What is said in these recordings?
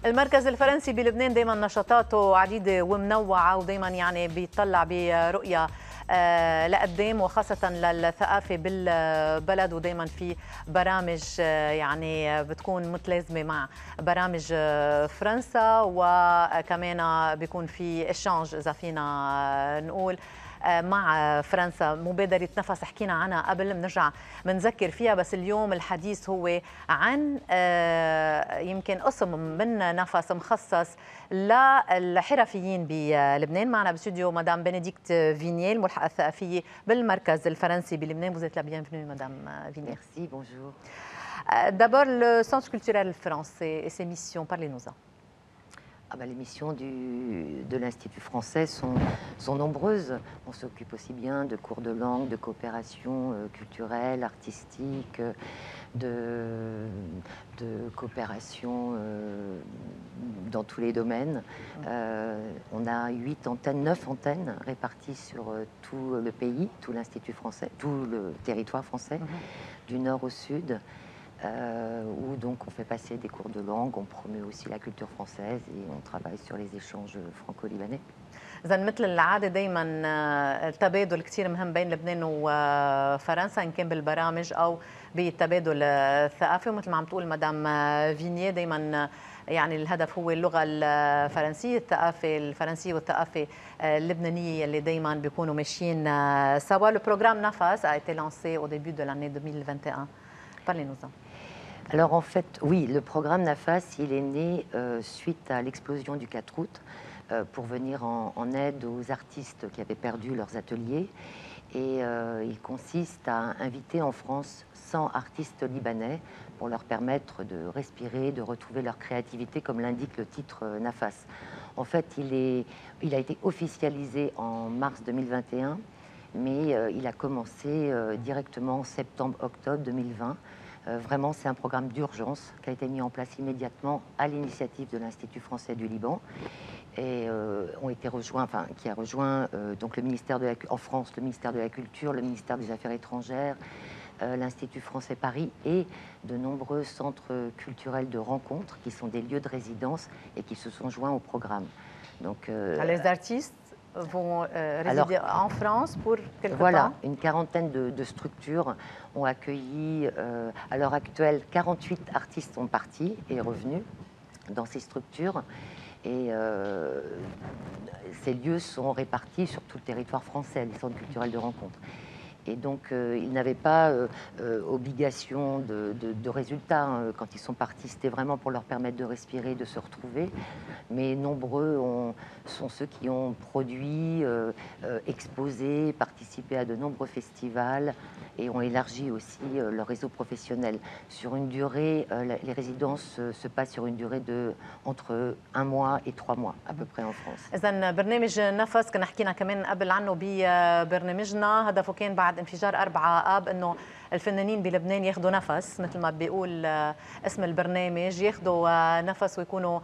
المركز الفرنسي بلبنان دائما نشاطاته عديدة ومنوعة ودائما يعني بيطلع برؤية لقدام وخاصة للثقافة بالبلد، ودائما في برامج يعني بتكون متلازمة مع برامج فرنسا، وكمان بيكون في إشانج إذا فينا نقول مع فرنسا. مبادرة نفس حكينا عنها قبل، بنرجع بنذكر فيها، بس اليوم الحديث هو عن يمكن قسم من نفس مخصص للحرفيين بلبنان. معنا باستوديو مدام بنديكت فينيي الملحقة الثقافية بالمركز الفرنسي بلبنان. Vous êtes la bienvenue, madame Vignier. Merci, bonjour. D'abord, le Centre culturel français et ses missions, parlez-nous-en. Les missions de l'Institut français sont nombreuses. On s'occupe aussi bien de cours de langue, de coopération culturelle, artistique, de coopération dans tous les domaines. On a 8 antennes, 9 antennes réparties sur tout le pays, tout l'Institut français, tout le territoire français, du nord au sud. Où donc on fait passer des cours de langue, on promeut aussi la culture française et on travaille sur les échanges franco-libanais. إذا مثل العادة دايما التبادل كثير مهم بين لبنان وفرنسا، إن كان بالبرامج أو بالتبادل الثقافي، ومثل ما عم تقول مدام فينيي دايما يعني الهدف هو اللغة الفرنسية، الثقافة الفرنسية والثقافة اللبنانية اللي دايما بيكونوا ماشيين سوا. Le programme NAFAS a été lancé au début de l'année 2021. Parlez-nous-en. Alors en fait, oui, le programme NAFAS, il est né suite à l'explosion du 4 août pour venir en aide aux artistes qui avaient perdu leurs ateliers. Et il consiste à inviter en France 100 artistes libanais pour leur permettre de respirer, de retrouver leur créativité, comme l'indique le titre NAFAS. En fait, il a été officialisé en mars 2021, mais il a commencé directement en septembre-octobre 2020. Vraiment, c'est un programme d'urgence qui a été mis en place immédiatement à l'initiative de l'Institut français du Liban et qui a rejoint donc le ministère en France, le ministère de la Culture, le ministère des Affaires étrangères, l'Institut français Paris et de nombreux centres culturels de rencontres qui sont des lieux de résidence et qui se sont joints au programme. Donc, les artistes vont résider en France pour quelque temps. Voilà, une quarantaine de structures ont accueilli, à l'heure actuelle, 48 artistes sont partis et revenus dans ces structures. Et ces lieux sont répartis sur tout le territoire français, les centres culturels de rencontre. Et donc, ils n'avaient pas obligation de résultats. Quand ils sont partis, c'était vraiment pour leur permettre de respirer, de se retrouver. Mais nombreux sont ceux qui ont produit, exposé, participé à de nombreux festivals et ont élargi aussi leur réseau professionnel. Sur une durée, les résidences se passent sur une durée de entre 1 mois et 3 mois à peu près en France. إذن برنامج نفس كنا حكينا كمان قبل عنه ببرنامجنا، هدفه كان بعد انفجار 4 آب انه الفنانين بلبنان ياخذوا نفس، مثل ما بيقول اسم البرنامج، ياخذوا نفس ويكونوا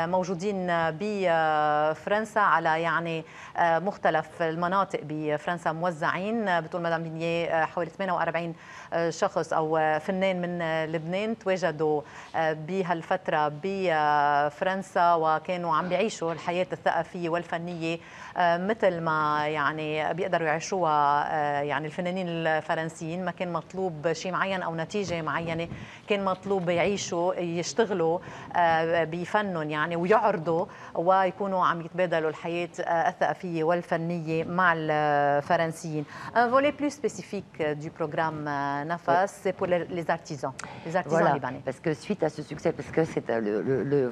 موجودين بفرنسا على يعني مختلف المناطق بفرنسا موزعين. بتقول مدام فينيي حوالي 48 شخص او فنان من لبنان تواجدوا بهالفتره بفرنسا وكانوا عم بيعيشوا الحياه الثقافيه والفنيه مثل ما يعني بيقدروا يعيشوها يعني الفنانين الفرنسيين. ما كان مطلوب شيء معين او نتيجه معينه، كان مطلوب يعيشوا يشتغلوا بفنهم يعني ويعرضوا ويكونوا عم يتبادلوا الحياه الثقافيه والفنيه مع الفرنسيين. Un volet plus spécifique du programme NAFAS, c'est pour les artisans voilà, libanais. Parce que suite à ce succès, parce que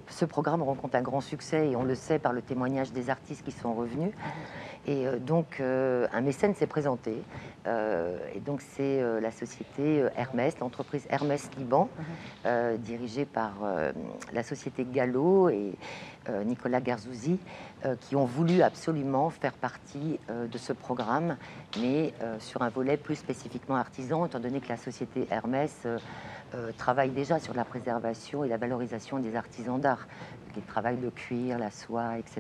ce programme rencontre un grand succès et on le sait par le témoignage des artistes qui sont revenus. Et donc, un mécène s'est présenté. Et donc, c'est la société Hermès, l'entreprise Hermès Liban, dirigée par la société Gallo et Nicolas Garzouzi, qui ont voulu absolument faire partie de ce programme, mais sur un volet plus spécifiquement artisan, étant donné que la société Hermès travaille déjà sur la préservation et la valorisation des artisans d'art, qui travaillent le cuir, la soie, etc.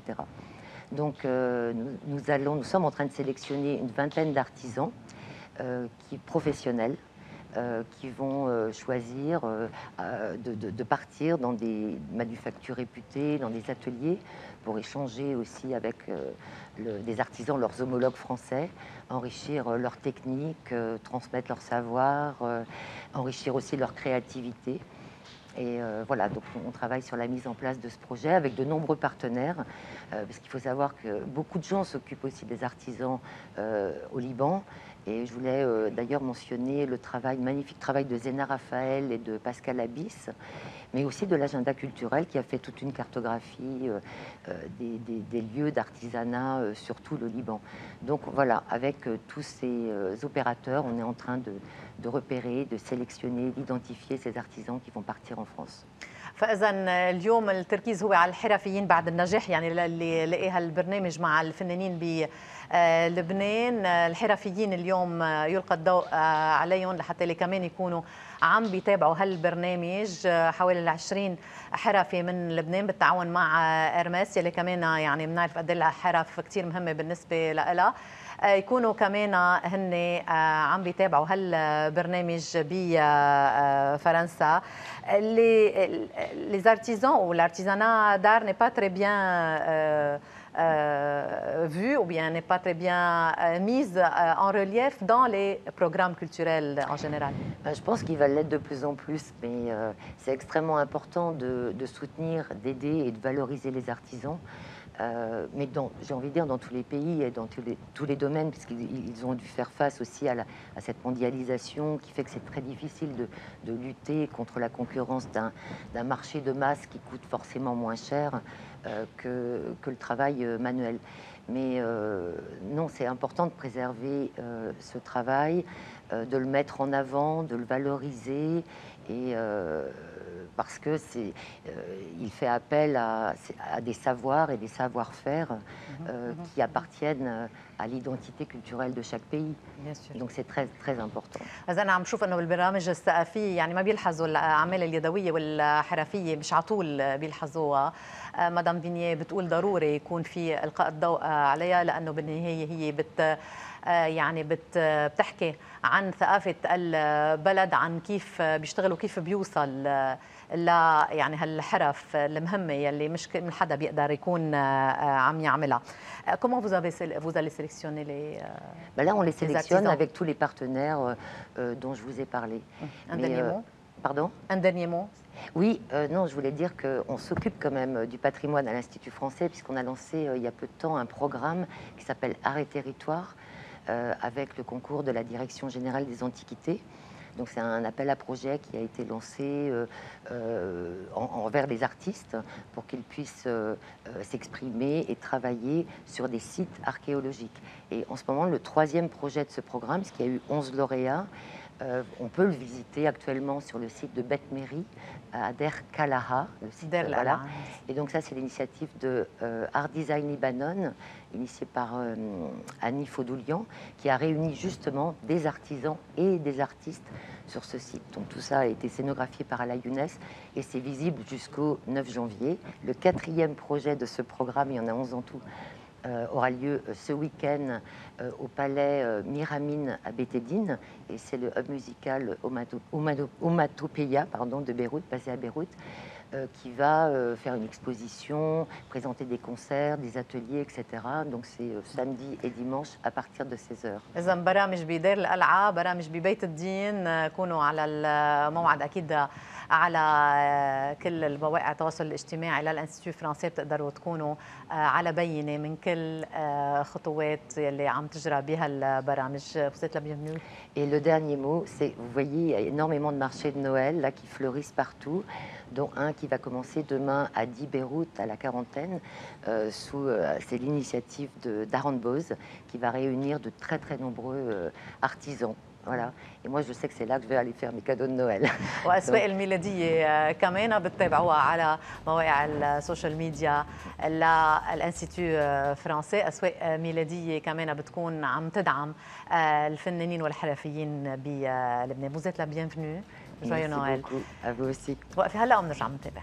Donc nous sommes en train de sélectionner une vingtaine d'artisans professionnels qui vont choisir de partir dans des manufactures réputées, dans des ateliers, pour échanger aussi avec des artisans, leurs homologues français, enrichir leur technique, transmettre leur savoir, enrichir aussi leur créativité. Et voilà, donc on travaille sur la mise en place de ce projet avec de nombreux partenaires, parce qu'il faut savoir que beaucoup de gens s'occupent aussi des artisans au Liban. Et je voulais d'ailleurs mentionner le magnifique travail de Zéna Raphaël et de Pascal Abyss, mais aussi de l'agenda culturel qui a fait toute une cartographie des lieux d'artisanat sur tout le Liban. Donc voilà, avec tous ces opérateurs, on est en train de repérer, de sélectionner, d'identifier ces artisans qui vont partir en France. فإذا اليوم التركيز هو على الحرفيين بعد النجاح يعني اللي لقيها البرنامج مع الفنانين بلبنان. الحرفيين اليوم يلقى الضوء عليهم لحتى اللي كمان يكونوا عم بيتابعوا هالبرنامج. حوالي 20 حرفي من لبنان بالتعاون مع إرماس يلي كمان يعني بنعرف قد ايه الحرف كثير مهمة بالنسبة لها، يكونوا كمان هن عم بيتابعوا هالبرنامج بفرنسا. Les artisans ou l'artisanat d'art n'est pas très bien vu ou bien n'est pas très bien mise en relief dans les programmes culturels en général. Je pense qu'il va l'être de plus en plus, mais c'est extrêmement important de soutenir, d'aider et de valoriser les artisans. Mais j'ai envie de dire dans tous les pays et dans tous les domaines, puisqu'ils ont dû faire face aussi à cette mondialisation qui fait que c'est très difficile de lutter contre la concurrence d'un marché de masse qui coûte forcément moins cher que le travail manuel. Mais non, c'est important de préserver ce travail, de le mettre en avant, de le valoriser, et parce que il fait appel à des savoirs et des savoir-faire qui appartiennent à l'identité culturelle de chaque pays. Donc c'est très très important. إذا أنا عم بشوف إنه بالبرامج الثقافية يعني ما بيلحظوا الأعمال اليدوية والحرفية، مش على طول بيلحظوها. مدام فينيه بتقول ضروري يكون في إلقاء الضوء عليها، لأنه بالنهاية هي بتحكي عن ثقافة البلد، عن كيف بيشتغلوا، كيف بيوصل يعني هالحرف المهمة يلي مش كل حدا بيقدر يكون عم يعملها. Comment vous allez sélectionner Là, on les sélectionne avec tous les partenaires dont je vous ai parlé. Un dernier mot? Pardon? Un dernier mot? Oui, non, je voulais dire qu'on s'occupe quand même du patrimoine à l'Institut français, puisqu'on a lancé il y a peu de temps un programme qui s'appelle Art et Territoire, avec le concours de la Direction générale des antiquités. Donc c'est un appel à projet qui a été lancé envers les artistes pour qu'ils puissent s'exprimer et travailler sur des sites archéologiques. Et en ce moment, le 3e projet de ce programme, parce qu'il y a eu 11 lauréats, on peut le visiter actuellement sur le site de Beth Meri à Der Kalaha. Voilà. Et donc ça, c'est l'initiative de Art Design Libanon, initiée par Annie Faudoulian, qui a réuni justement des artisans et des artistes sur ce site. Donc tout ça a été scénographié par Ala Younes et c'est visible jusqu'au 9 janvier. Le 4e projet de ce programme, il y en a 11 en tout, aura lieu ce week-end au palais Miramine à Bétédine, et c'est le hub musical Oumatopeia de Beyrouth, basé à Beyrouth, qui va faire une exposition, présenter des concerts, des ateliers, etc. Donc c'est samedi et dimanche à partir de 16h. إذا برامج بدار القلعة، برامج ببيت الدين، كونوا على الموعد أكيد على كل المواقع التواصل الاجتماعي للانستيتيو فرانسي، بتقدروا تكونوا على بينه من كل خطوات اللي عم تجرى بها البرامج. Vous êtes la bienvenue. Et le dernier mot, c'est, vous voyez, il y a énormément de marchés de Noël là qui fleurissent partout, dont un qui va commencer demain à 10 Beyrouth, à la Quarantaine, c'est l'initiative d'Aaron Boz, qui va réunir de très très nombreux artisans. Voilà. Et moi, je sais que c'est là que je vais aller faire mes cadeaux de Noël. وأسواق الميلادية كمان بتتابعوها على مواقع السوشيال ميديا للانستيتيو فرانسي. أسواق ميلادية كمان بتكون عم تدعم الفنانين والحرفيين بلبنان. Vous êtes la bienvenue. Joyeux Noël. Merci beaucoup. À vous aussi. وقفي هلا وبنرجع بنتابع.